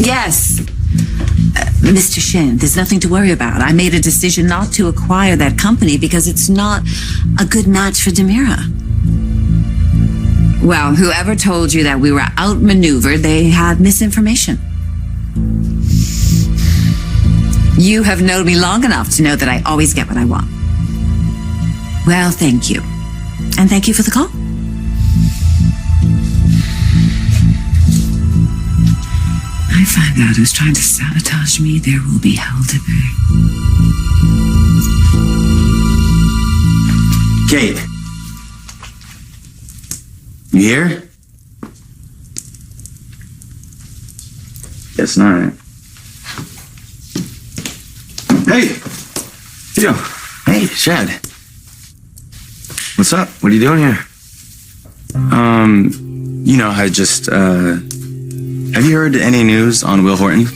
Yes. Mr. Shin, there's nothing to worry about. I made a decision not to acquire that company because it's not a good match for Demira. Well, whoever told you that we were outmaneuvered, they had misinformation. You have known me long enough to know that I always get what I want. Well, thank you. And thank you for the call. I find out who's trying to sabotage me, there will be hell to pay. Kate. You here? Guess not. Hey! Theo. Hey, Shad. What's up? What are you doing here? I just, have you heard any news on Will Horton?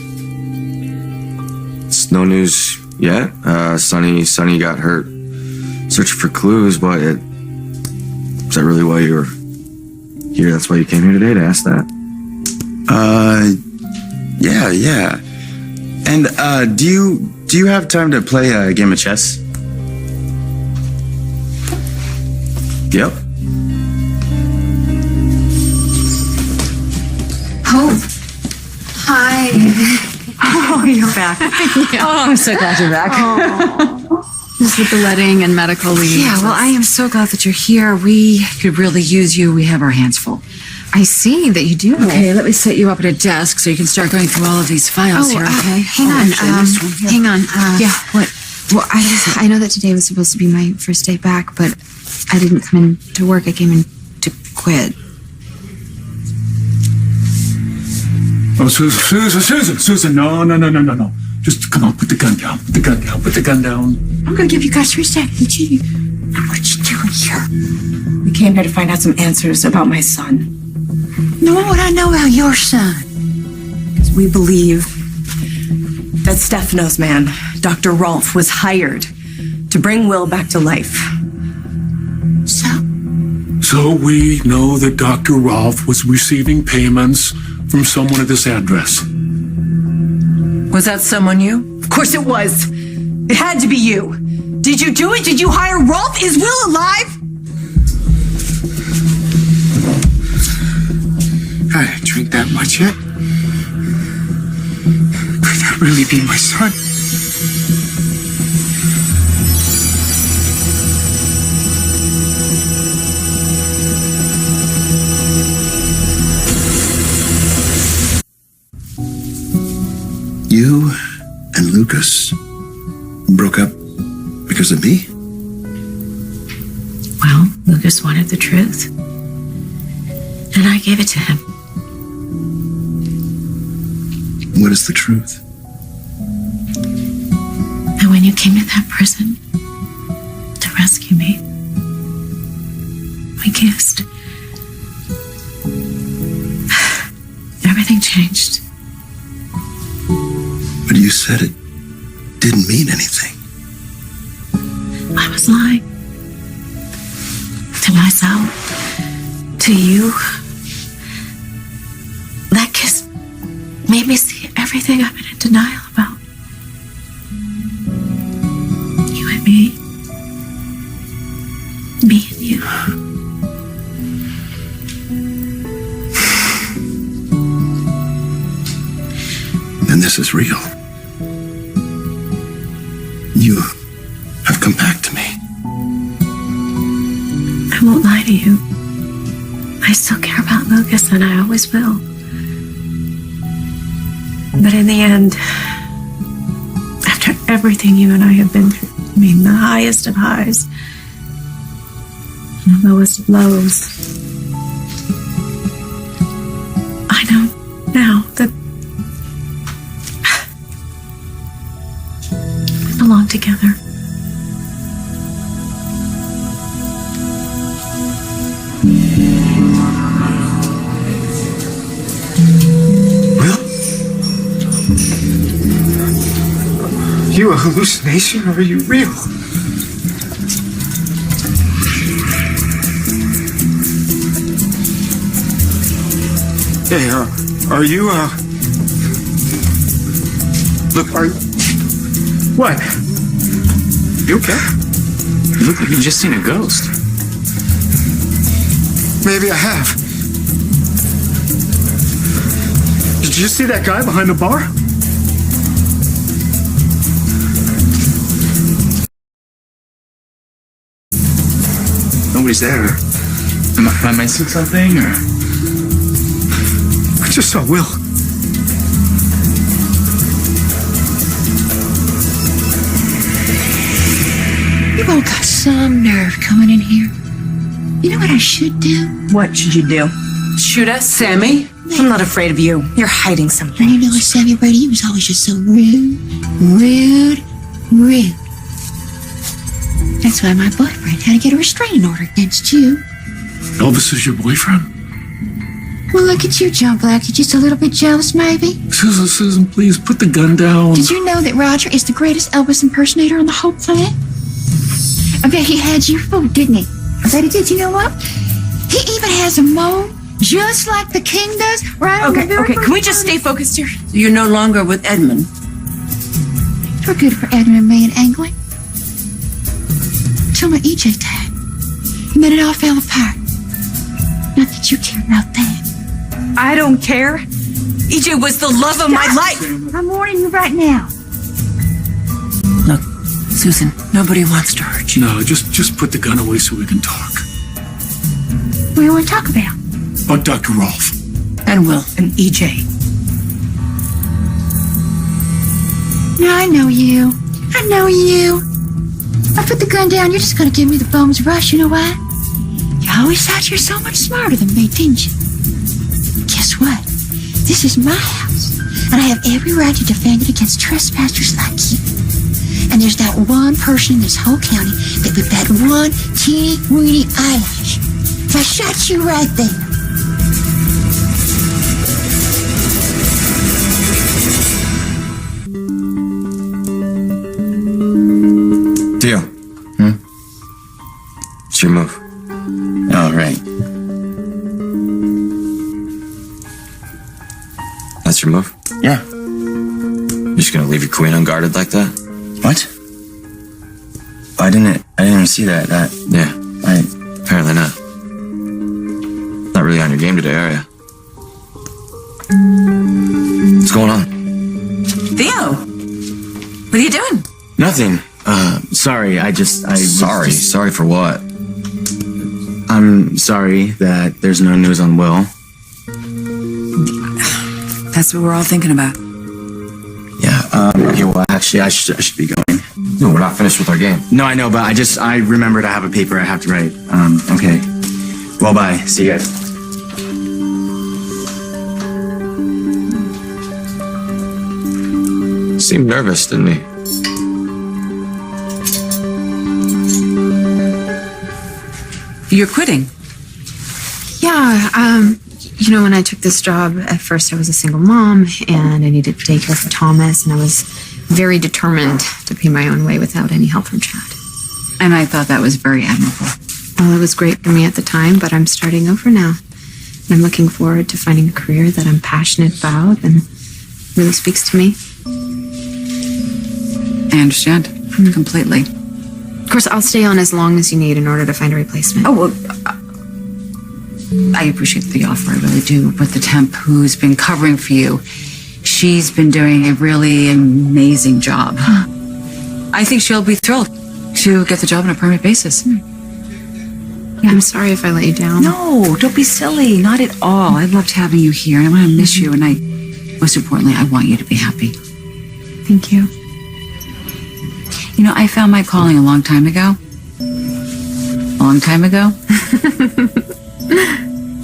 It's no news yet. Sonny got hurt searching for clues, but is that really why you were here? That's why you came here today, to ask that? Yeah. And, do you have time to play a game of chess? Yep. Hope. Hi. Oh, you're back. Oh, I'm so glad you're back. Just with the wedding and medical leave. Yeah, well, I am so glad that you're here. We could really use you. We have our hands full. I see that you do. Okay, let me set you up at a desk so you can start going through all of these files here, okay? Hang on. Actually, this one here. Hang on. Yeah, what? Well, I know that today was supposed to be my first day back, but I didn't come in to work. I came in to quit. Oh, Susan, no. Just come on, put the gun down. Put the gun down. I'm gonna give you guys 3 seconds. What you doing here? We came here to find out some answers about my son. No, what would I know about your son? Because we believe that Stefano's man, Dr. Rolf, was hired to bring Will back to life. So we know that Dr. Rolf was receiving payments from someone at this address. Was that someone you? Of course it was. It had to be you. Did you do it? Did you hire Rolf? Is Will alive? I didn't drink that much yet. Could that really be my son? You and Lucas broke up because of me? Well, Lucas wanted the truth. And I gave it to him. What is the truth? And when you came to that prison to rescue me, we kissed. Everything changed. But you said it didn't mean anything. I was lying. To myself. To you. That kiss made me see everything I've been in denial about. You and me. Me and you. And this is real. You have come back to me. I won't lie to you. I still care about Lucas, and I always will. But in the end, after everything you and I have been through, I mean, the highest of highs and the lowest of lows, I know now that we belong together. You a hallucination or are you real? Hey, are you Look, are what? You okay? You look like you've just seen a ghost. Maybe I have. Did you see that guy behind the bar? Nobody's there. Am I missing something, or? I just saw Will. You all got some nerve coming in here. You know what I should do? What should you do? Shoot us, Sammy? I'm not afraid of you. You're hiding something. And you know what, Sammy Brady? He was always just so rude. Rude. That's why my boyfriend had to get a restraining order against you. Elvis is your boyfriend? Well, look at you, John Black. You're just a little bit jealous, maybe? Susan, please put the gun down. Did you know that Roger is the greatest Elvis impersonator on the whole planet? I bet he had you fooled, didn't he? I bet he did. You know what? He even has a moan just like the king does, right? on the very Okay. first Can we just morning. stay focused here? You're no longer with Edmund. We're good for Edmund and me and Angling. Till my EJ died. And then it all fell apart. Not that you care about that. I don't care. EJ was the love of my life. I'm warning you right now. Look, Susan, nobody wants to hurt you. No, just put the gun away so we can talk. What do you want to talk about? About Dr. Rolfe. And Will and EJ. No, I know you. I put the gun down. You're just going to give me the bum's rush. You know why? You always thought you're so much smarter than me, didn't you? Guess what? This is my house. And I have every right to defend it against trespassers like you. And there's not one person in this whole county that with that one teeny-weeny eyelash. If I shot you right there. Theo. It's your move. Oh, right. That's your move? Yeah. You're just gonna leave your queen unguarded like that? What? I didn't even see that. Yeah, I apparently not. Not really on your game today, are you? What's going on? Theo, what are you doing? nothing. Sorry. I Sorry. Sorry for what? I'm sorry that there's no news on Will. That's what we're all thinking about. Yeah. Okay. Well, actually, I should be going. No, we're not finished with our game. No, I know, but I remembered I have a paper I have to write. Okay. Well, bye. See you guys. Seemed nervous, didn't he? You're quitting. Yeah, when I took this job, at first I was a single mom and I needed to take care of Thomas, and I was very determined to pay my own way without any help from Chad. And I thought that was very admirable. Well, it was great for me at the time, but I'm starting over now. And I'm looking forward to finding a career that I'm passionate about and really speaks to me. I understand completely. Of course, I'll stay on as long as you need in order to find a replacement. Oh, well, I appreciate the offer, I really do. But the temp who's been covering for you, she's been doing a really amazing job. I think she'll be thrilled to get the job on a permanent basis. Yeah, I'm sorry if I let you down. No, don't be silly. Not at all. I loved having you here, and I want to miss you. And most importantly, I want you to be happy. Thank you. You know, I found my calling a long time ago. A long time ago.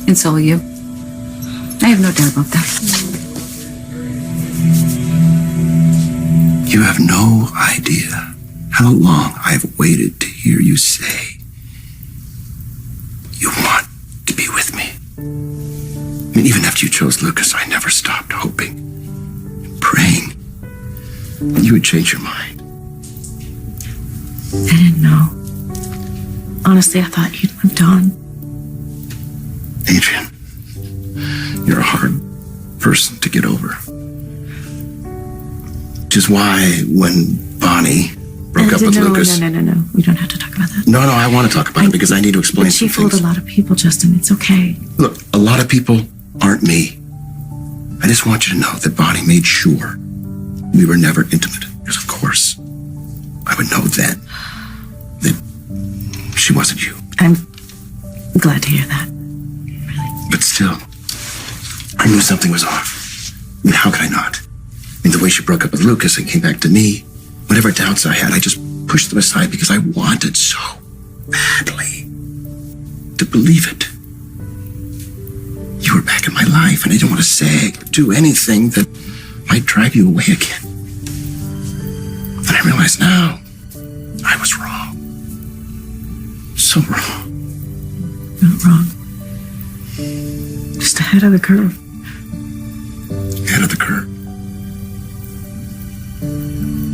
And so will you. I have no doubt about that. You have no idea how long I've waited to hear you say you want to be with me. I mean, even after you chose Lucas, I never stopped hoping, praying that you would change your mind. I didn't know. Honestly, I thought you'd moved on. Adrian, you're a hard person to get over. Which is why when Bonnie broke up with Lucas. No. We don't have to talk about that. No, I want to talk about it because I need to explain But some she fooled things. a lot of people, Justin. It's okay. Look, a lot of people aren't me. I just want you to know that Bonnie made sure we were never intimate. Because of course, I would know then that she wasn't you. I'm glad to hear that. But still, I knew something was off. I mean, how could I not? I mean, the way she broke up with Lucas and came back to me, whatever doubts I had, I just pushed them aside because I wanted so badly to believe it. You were back in my life, and I didn't want to say or do anything that might drive you away again. And I realize now I was wrong. So wrong. Not wrong. Just ahead of the curve. Ahead of the curve.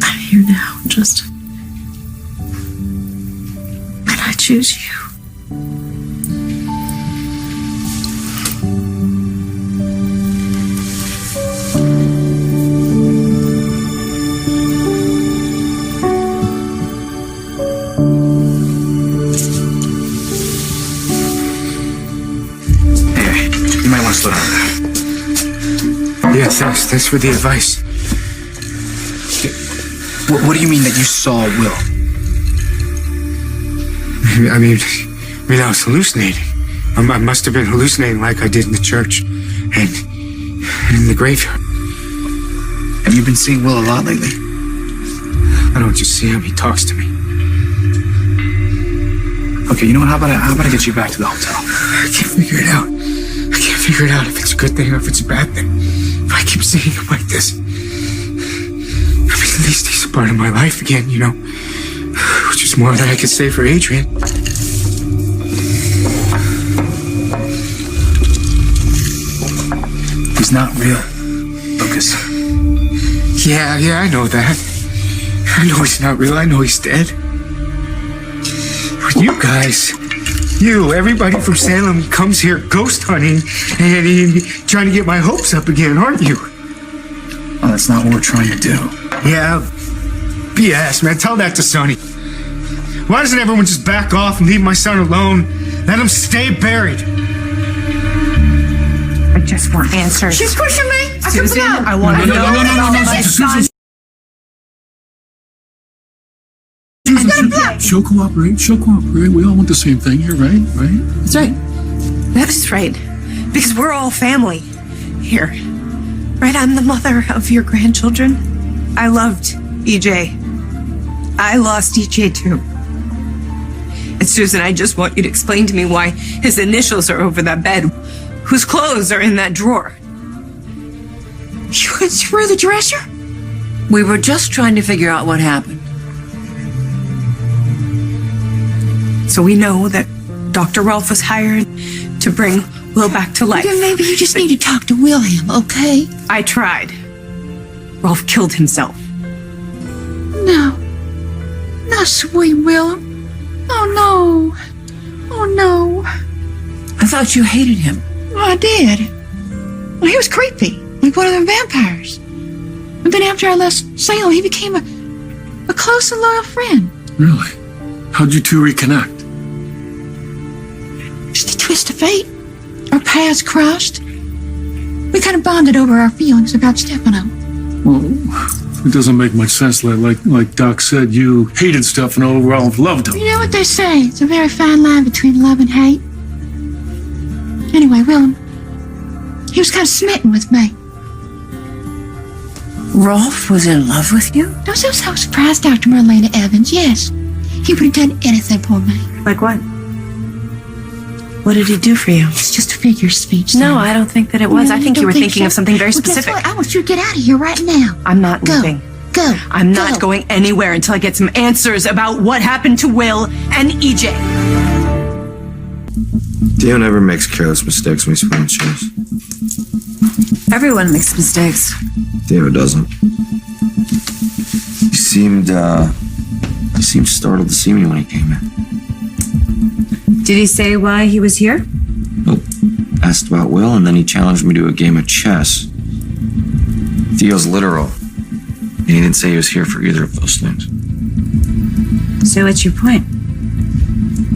I'm here now, just. And I choose you. You might want to slow down. Yeah, thanks for the advice. What do you mean that you saw Will? I mean, I was hallucinating. I must have been hallucinating like I did in the church and in the graveyard. Have you been seeing Will a lot lately? I don't just see him, he talks to me. Okay, you know what? How about I get you back to the hotel? I can't figure it out. I can't figure it out if it's a good thing or if it's a bad thing. If I keep seeing him like this, I mean, at least he's a part of my life again, you know? Which is more than I could say for Adrian. He's not real, Lucas. Yeah, I know that. I know he's not real. I know he's dead. But you guys, everybody from Salem comes here ghost hunting and trying to get my hopes up again, aren't you? Well, that's not what we're trying to do. Yeah, BS, man. Tell that to Sonny. Why doesn't everyone just back off and leave my son alone? Let him stay buried. I just want answers. She's pushing me. I can Susan, blow. I want to know about my son. She'll cooperate. We all want the same thing here, right? Right? That's right. That's right. Because we're all family here. Right? I'm the mother of your grandchildren. I loved EJ. I lost EJ too. And Susan, I just want you to explain to me why his initials are over that bed, whose clothes are in that drawer. You went through the dresser? We were just trying to figure out what happened. So we know that Dr. Rolfe was hired to bring Will back to life. Then maybe you just need to talk to William, okay? I tried. Rolfe killed himself. No. No, sweet Willem. Oh, no. Oh, no. I thought you hated him. Well, I did. Well, he was creepy, like one of them vampires. But then after I left Salem, he became a close and loyal friend. Really? How'd you two reconnect? Just a twist of fate. Our paths crossed. We kind of bonded over our feelings about Stefano. Well, it doesn't make much sense. Like Doc said, you hated Stefano, Ralph loved him. You know what they say? It's a very fine line between love and hate. Anyway, Willem, he was kind of smitten with me. Rolfe was in love with you? I was so surprised, Dr. Marlena Evans. Yes, he would have done anything for me. Like what? What did he do for you? It's just a figure of speech. No, Sam. I don't think that it was. No, I think you don't were thinking so? of something very Well, guess specific. what? I want you to get out of here right now. I'm not Go. leaving. Go. I'm not Go. going anywhere until I get some answers about what happened to Will and EJ. Theo never makes careless mistakes when he's playing chess. Everyone makes mistakes. Theo doesn't. He seemed startled to see me when he came in. Did he say why he was here? Nope. Asked about Will, and then he challenged me to a game of chess. Theo's literal. he didn't say he was here for either of those things. So what's your point?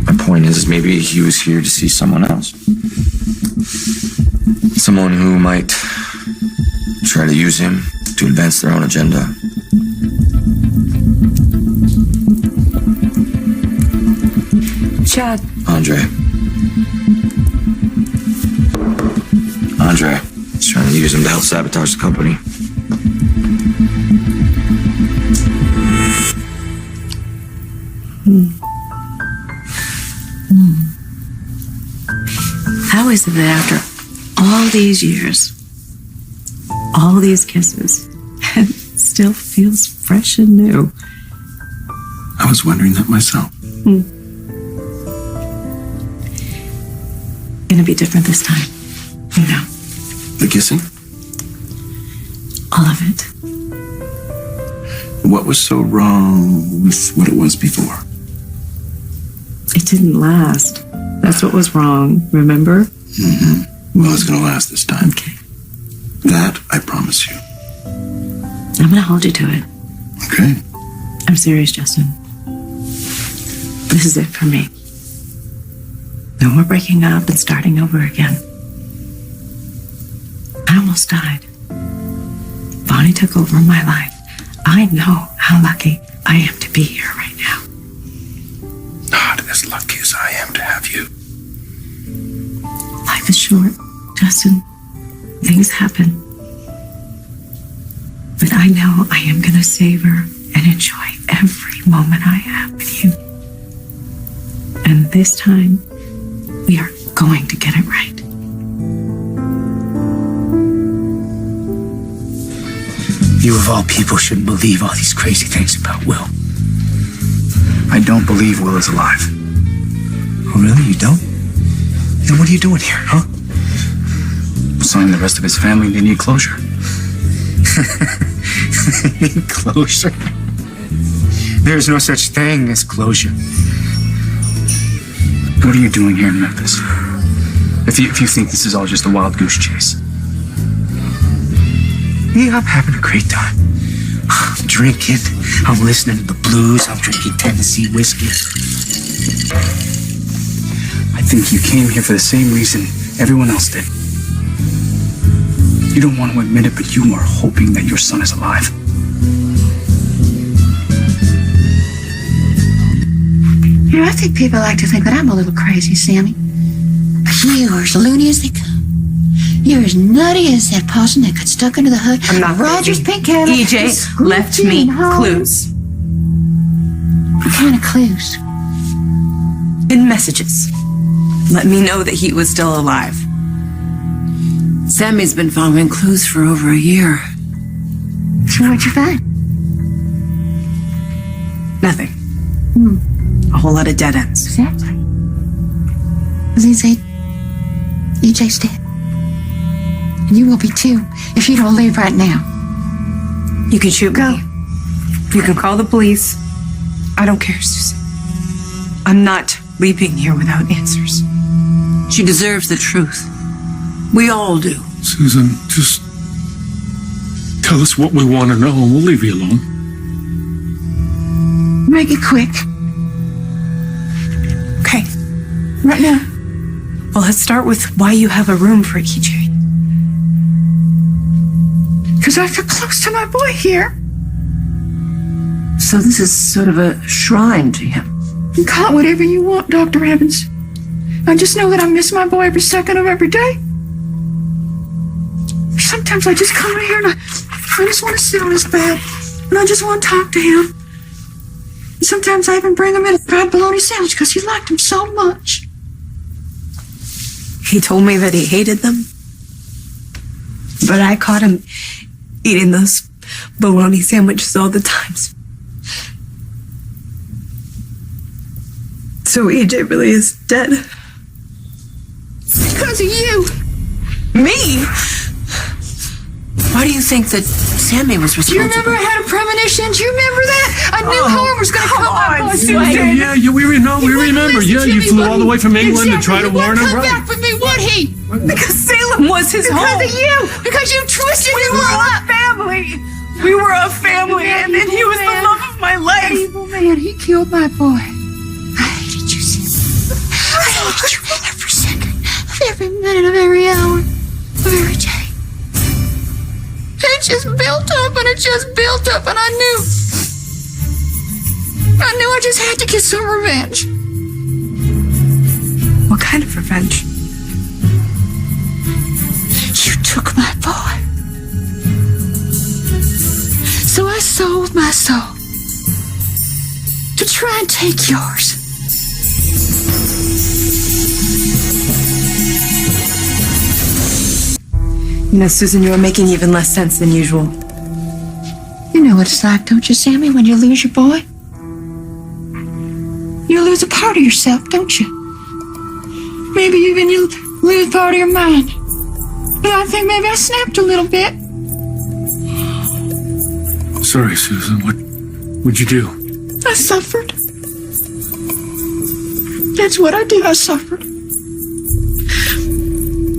My point is maybe he was here to see someone else. Someone who might try to use him to advance their own agenda. Chad, Andre. Andre is trying to use him to help sabotage the company. how is it that after all these years, all these kisses, it still feels fresh and new? I was wondering that myself. Gonna be different this time. You know, The kissing? all of it. What was so wrong with what it was before? It didn't last. That's what was wrong, remember? Well, it's gonna last this time. Okay. That I promise you. I'm gonna hold you to it. Okay? I'm serious, Justin. This is it for me. No more breaking up and starting over again. I almost died. Bonnie took over my life. I know how lucky I am to be here right now. Not as lucky as I am to have you. Life is short, Justin. Things happen. But I know I am going to savor and enjoy every moment I have with you. And this time, we are going to get it right. You of all people shouldn't believe all these crazy things about Will. I don't believe Will is alive. Oh, really? You don't? Then what are you doing here, huh? Telling the rest of his family they need closure. Need closure? There's no such thing as closure. What are you doing here in Memphis? If you think this is all just a wild goose chase. Yeah, I'm having a great time. I'm drinking, I'm listening to the blues, I'm drinking Tennessee whiskey. I think you came here for the same reason everyone else did. You don't want to admit it, but you are hoping that your son is alive. You know, I think people like to think that I'm a little crazy, Sammy. But you are as loony as they come. You're as nutty as that possum that got stuck under the hood. I'm not of Roger's crazy. pink cat. EJ left me clues What kind of clues? and messages. Let me know that he was still alive. Sammy's been following clues for over a year. So what'd you find? Nothing. A whole lot of dead ends. Exactly. They say EJ's dead. And you will be too if you don't leave right now. You can shoot me. You can call the police. I don't care, Susan. I'm not leaving here without answers. She deserves the truth. We all do. Susan, just tell us what we want to know and we'll leave you alone. Make it quick. Okay. Right now. Well, let's start with why you have a room for EJ. Because I feel close to my boy here. So this is sort of a shrine to him. You call it whatever you want, Dr. Evans. I just know that I miss my boy every second of every day. Sometimes I just come in here and I just want to sit on his bed and I just want to talk to him. And sometimes I even bring him in a fried bologna sandwich because he liked him so much. He told me that he hated them. But I caught him eating those bologna sandwiches all the time. So EJ really is dead. Because of you. Me? Why do you think that Sammy was Do you responsible? remember I had a premonition? Do you remember that? I knew harm was going to come my boy's Yeah, way. we remember. Listen Yeah, to you me, flew would all the he? way from England to try to Exactly. warn He him. wouldn't come back for me, would he? Because Salem was his home. Because of you. Because you twisted We his were world a up. family. We were a family. man, and he was the love of my life. Evil man, he killed my boy. I hated you, Sam. I hated you every second, of every minute, of every hour, of every day. It just built up and it just built up, and I knew I just had to get some revenge. What kind of revenge? You took my boy. So I sold my soul to try and take yours. You know, Susan, you are making even less sense than usual. You know what it's like, don't you, Sammy, when you lose your boy? You lose a part of yourself, don't you? Maybe even you lose part of your mind. But I think maybe I snapped a little bit. Sorry, Susan. What'd you do? I suffered. That's what I did. I suffered.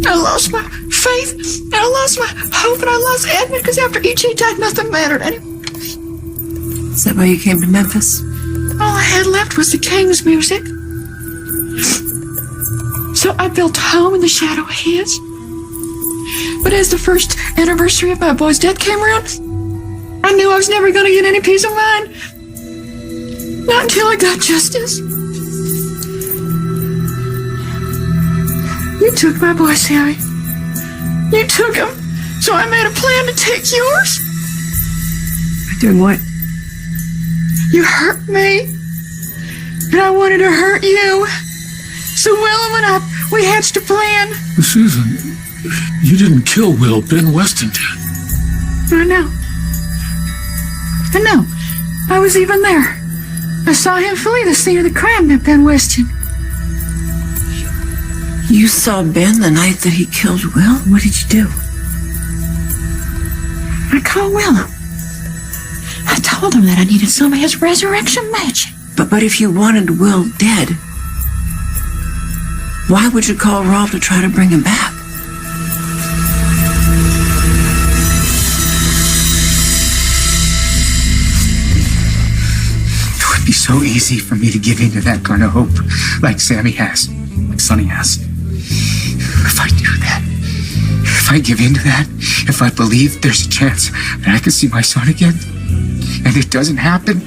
I lost my faith, and I lost my hope, and I lost Edmund, because after E.J. died, nothing mattered anymore. Is that why you came to Memphis? All I had left was the King's music. So I built a home in the shadow of his. But as the first anniversary of my boy's death came around, I knew I was never going to get any peace of mind. Not until I got justice. You took my boy, Sammy. You took him. So I made a plan to take yours. By doing what? You hurt me. And I wanted to hurt you. So Willem and we hatched a plan. Susan, you didn't kill Will. Ben Weston did. I know. I was even there. I saw him flee the scene of the crime at Ben Weston. You saw Ben the night that he killed Will? What did you do? I called Willem. I told him that I needed some of his resurrection magic. But if you wanted Will dead, why would you call Rob to try to bring him back? It would be so easy for me to give in to that kind of hope, like Sammy has, like Sonny has. If I do that, if I give in to that, if I believe there's a chance that I can see my son again, and it doesn't happen,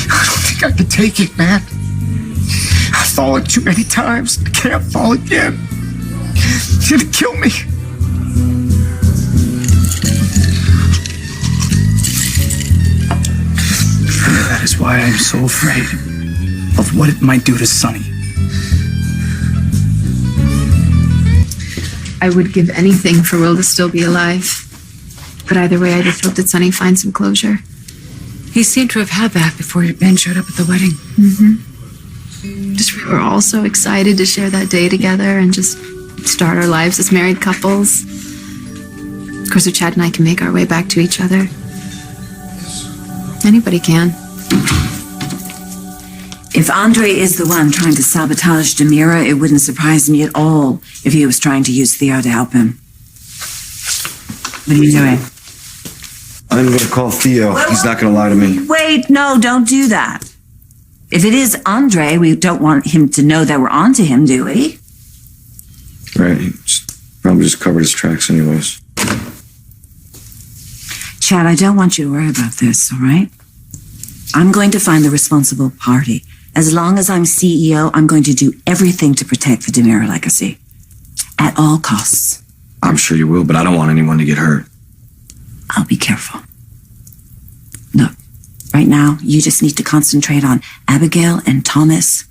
I don't think I can take it, man. I've fallen too many times. I can't fall again. It's gonna kill me. That is why I'm so afraid of what it might do to Sonny. I would give anything for Will to still be alive. But either way, I just hope that Sonny finds some closure. He seemed to have had that before Ben showed up at the wedding. Just we were all so excited to share that day together and just start our lives as married couples. Of course, if Chad and I can make our way back to each other. Anybody can. If Andre is the one trying to sabotage Demira, it wouldn't surprise me at all if he was trying to use Theo to help him. What are you doing? I'm going to call Theo. He's not going to lie to me. Wait, no, don't do that. If it is Andre, we don't want him to know that we're onto him, do we? Right. He probably just covered his tracks anyways. Chad, I don't want you to worry about this, all right? I'm going to find the responsible party. As long as I'm CEO, I'm going to do everything to protect the Demira legacy. At all costs. I'm sure you will, but I don't want anyone to get hurt. I'll be careful. Look, right now, you just need to concentrate on Abigail and Thomas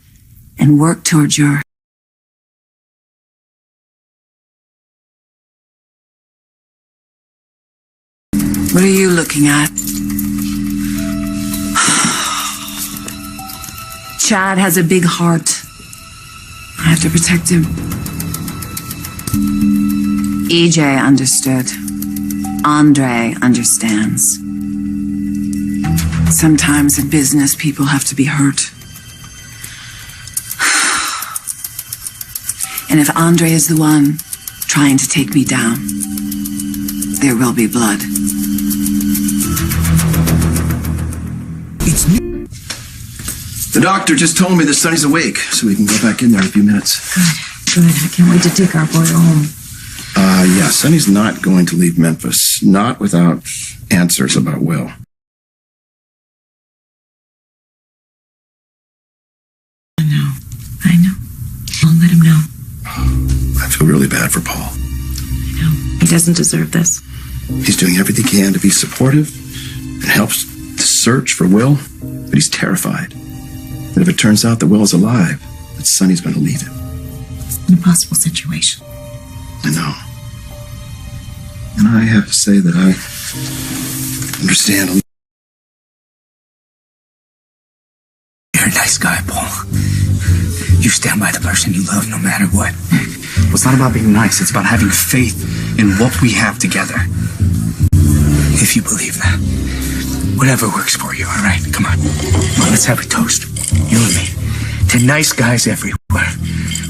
and work towards your... What are you looking at? Chad has a big heart. I have to protect him. EJ understood. Andre understands. Sometimes in business, people have to be hurt. And if Andre is the one trying to take me down, there will be blood. It's new. The doctor just told me that Sonny's awake, so we can go back in there in a few minutes. Good. I can't wait to take our boy home. Yeah, Sonny's not going to leave Memphis. Not without answers about Will. I know. I'll let him know. I feel really bad for Paul. I know. He doesn't deserve this. He's doing everything he can to be supportive and helps to search for Will, but he's terrified that if it turns out that Will is alive, that Sonny's going to leave him. An impossible situation. I know. And I have to say that I understand a little. You're a nice guy, Paul. You stand by the person you love no matter what. Well, it's not about being nice. It's about having faith in what we have together. If you believe that. Whatever works for you, all right? Come on. Come on, let's have a toast. You and me. To nice guys everywhere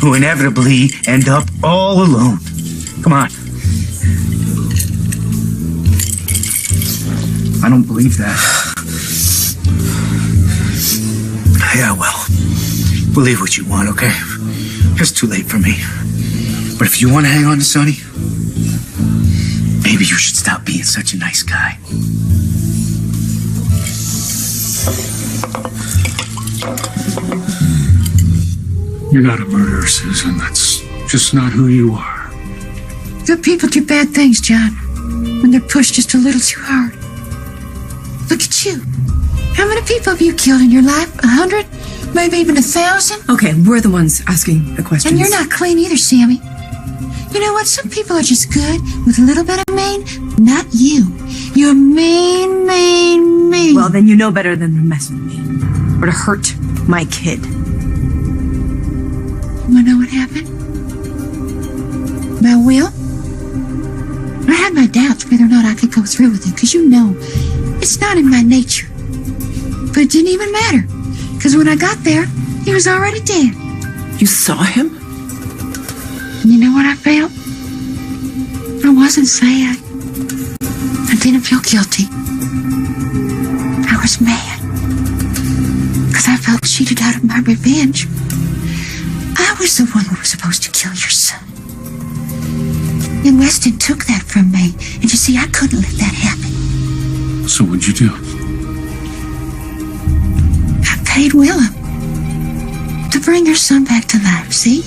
who inevitably end up all alone. Come on. I don't believe that. Yeah, well, believe what you want, okay? It's too late for me. But if you want to hang on to Sonny, maybe you should stop being such a nice guy. You're not a murderer, Susan. That's just not who you are. Good people do bad things, John, when they're pushed just a little too hard. Look at you. How many people have you killed in your life? 100? Maybe even 1,000? Okay, we're the ones asking the questions. And you're not clean either, Sammy. You know what? Some people are just good with a little bit of mean. Not you. You're mean, mean, mean. Well, then you know better than to mess with me. Or to hurt my kid. You wanna know what happened? About Will? I had my doubts whether or not I could go through with it, because you know, it's not in my nature. But it didn't even matter, because when I got there, he was already dead. You saw him? And you know what I felt? I wasn't sad. I didn't feel guilty. I was mad. Because I felt cheated out of my revenge. I was the one who was supposed to kill your son. And Weston took that from me. And you see, I couldn't let that happen. So what'd you do? I paid Willem to bring your son back to life, see?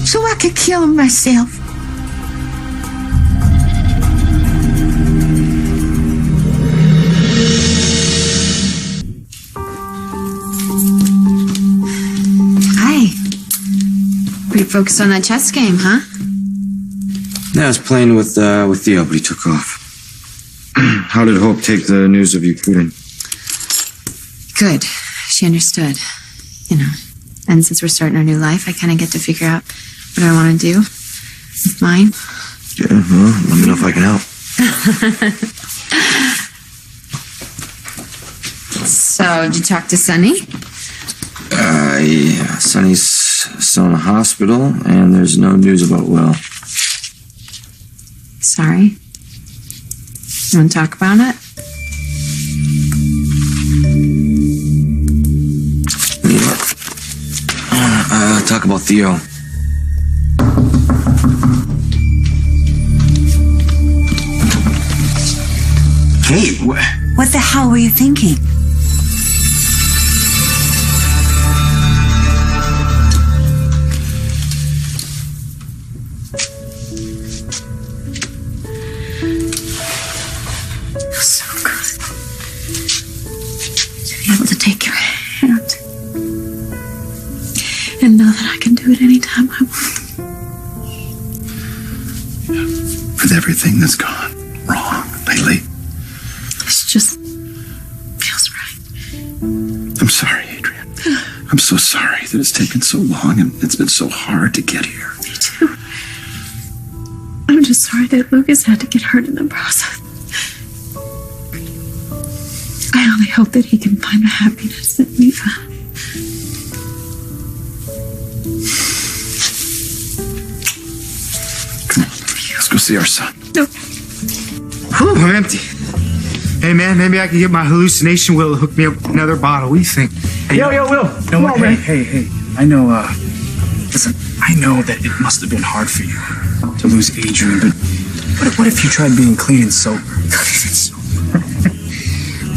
So I could kill him myself. Hi. Pretty focused on that chess game, huh? Yeah, I was playing with Theo, but he took off. How did Hope take the news of you quitting? Good. She understood. You know. And since we're starting our new life, I kind of get to figure out what I want to do with mine. Yeah, well, let me know if I can help. So, did you talk to Sonny? Yeah. Sonny's still in the hospital, and there's no news about Will. Sorry. You want to talk about it? Talk about Theo. Kate, What the hell were you thinking? Feels so good to be able to take your hand and know that I can do it anytime I want. with everything that's gone wrong lately, It just feels right. I'm sorry, Adrian. I'm so sorry that it's taken so long and it's been so hard to get here. Me too. I'm just sorry that Lucas had to get hurt in the process. I only hope that he can find the happiness that we found. Come on, let's go see our son. No. Whew, I'm empty. Hey, man, maybe I can get my hallucination Will to hook me up with another bottle. What do you think? Hey, Yo, Will. No, Come on, hey, man. hey. I know, listen, I know that it must have been hard for you to lose Adrian, but what if you tried being clean and sober?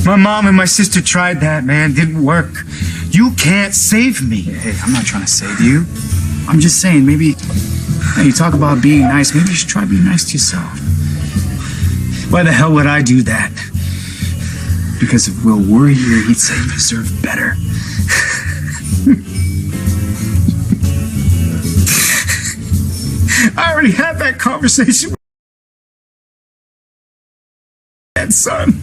My mom and my sister tried that, man. Didn't work. You can't save me. Hey, I'm not trying to save you. I'm just saying, maybe, hey, you talk about being nice. Maybe you should try being nice to yourself. Why the hell would I do that? Because if Will were here, he'd say you deserve better. I already had that conversation with that son.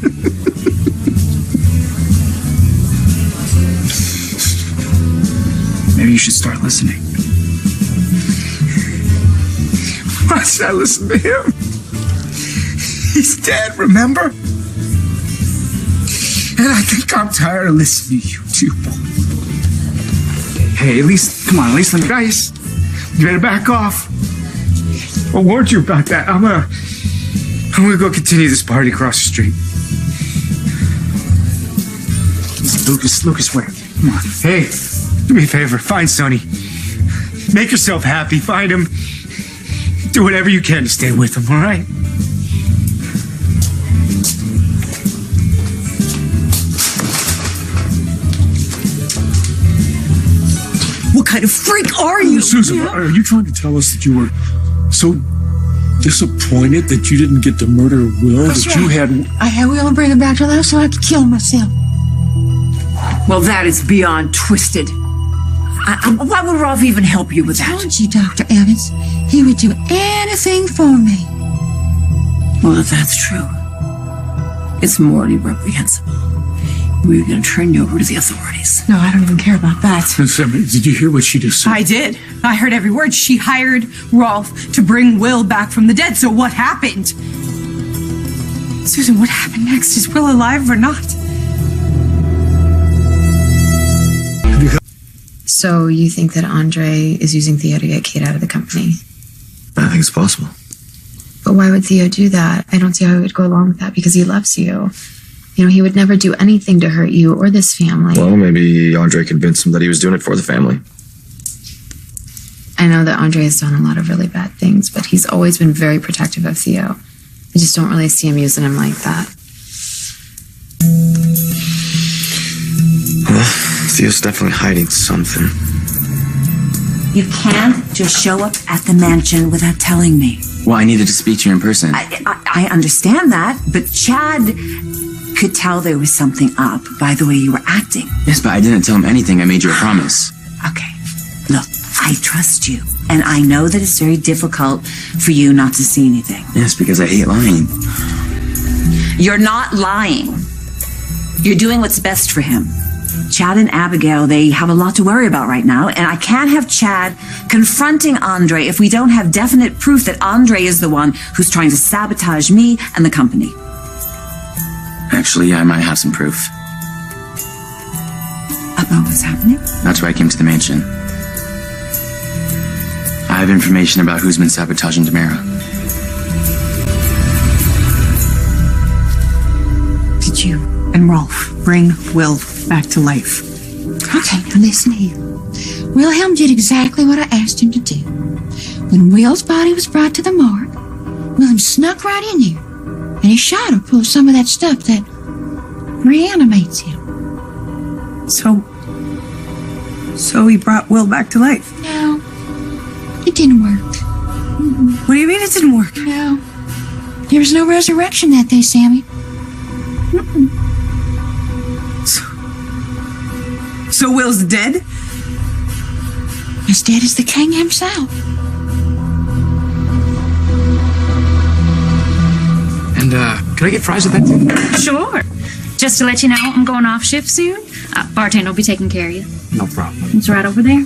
Maybe you should start listening. Why should I listen to him? He's dead, remember? And I think I'm tired of listening to you too. Hey, at least let me guys. You better back off. I warned you about that. I'm gonna go continue this party across the street. Lucas, wait. Come on. Hey, do me a favor. Find Sonny. Make yourself happy. Find him. Do whatever you can to stay with him, all right? What kind of freak are you? Susan, are you trying to tell us that you were so disappointed that you didn't get to murder Will? That's that you right. had. I had Will and bring him back to life so I could kill him myself. Well, that is beyond twisted. Why would Rolf even help you with I that? told you, Dr. Evans, he would do anything for me. Well, if that's true, it's morally reprehensible. We're going to turn you over to the authorities. No, I don't even care about that. Sammy, did you hear what she just said? I did. I heard every word. She hired Rolf to bring Will back from the dead. So what happened? Susan, what happened next? Is Will alive or not? So you think that Andre is using Theo to get Kate out of the company? I think it's possible. But why would Theo do that? I don't see how he would go along with that because he loves you. You know, he would never do anything to hurt you or this family. Well, maybe Andre convinced him that he was doing it for the family. I know that Andre has done a lot of really bad things, but he's always been very protective of Theo. I just don't really see him using him like that. Well, Theo's definitely hiding something. You can't just show up at the mansion without telling me. Well, I needed to speak to you in person. I understand that, but Chad could tell there was something up by the way you were acting. Yes, but I didn't tell him anything. I made you a promise. Okay. Look, I trust you, and I know that it's very difficult for you not to see anything. Yes, because I hate lying. You're not lying. You're doing what's best for him. Chad and Abigail, they have a lot to worry about right now, and I can't have Chad confronting Andre if we don't have definite proof that Andre is the one who's trying to sabotage me and the company. Actually, I might have some proof. About what's happening? That's why I came to the mansion. I have information about who's been sabotaging Demira. Did you and Rolf bring Will back to life? Okay, now listen here. Wilhelm did exactly what I asked him to do. When Will's body was brought to the morgue, Wilhelm snuck right in there, and he shot or pulled some of that stuff that reanimates him. So he brought Will back to life. No, it didn't work. What do you mean it didn't work? No, there was no resurrection that day, Sammy. So Will's dead? As dead as the king himself. And, can I get fries with that too? Sure. Just to let you know, I'm going off shift soon. Bartender will be taking care of you. No problem. It's right over there.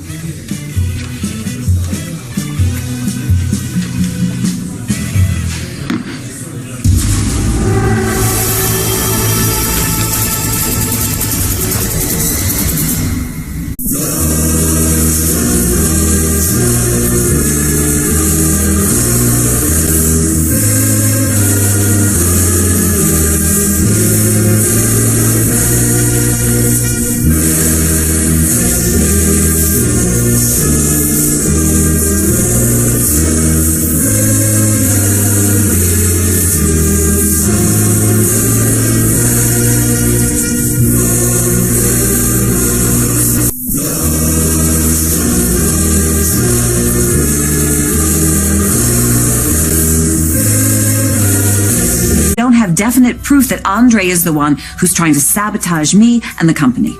have definite proof that Andre is the one who's trying to sabotage me and the company.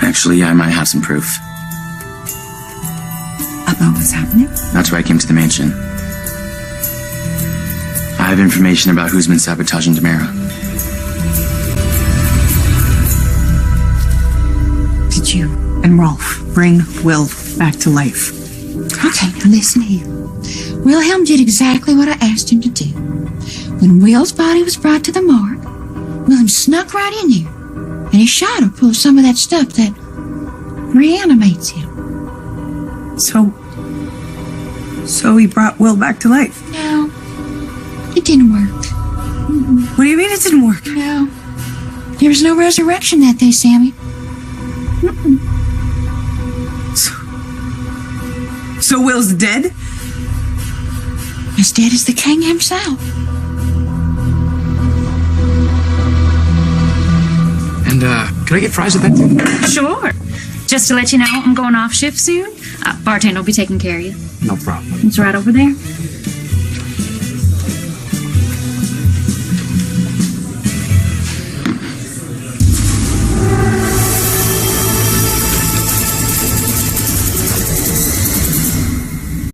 Actually, I might have some proof. About what's happening? That's why I came to the mansion. I have information about who's been sabotaging Demira. Did you and Rolf bring Will back to life? Okay, now listen here. Wilhelm did exactly what I asked him to do. When Will's body was brought to the morgue, Wilhelm snuck right in there, and he shot or pulled some of that stuff that reanimates him. So he brought Will back to life? No, it didn't work. What do you mean it didn't work? No, there was no resurrection that day, Sammy. So Will's dead? As dead as the king himself. And, can I get fries with that too? Sure. Just to let you know, I'm going off shift soon. Bartender will be taking care of you. No problem. It's right over there.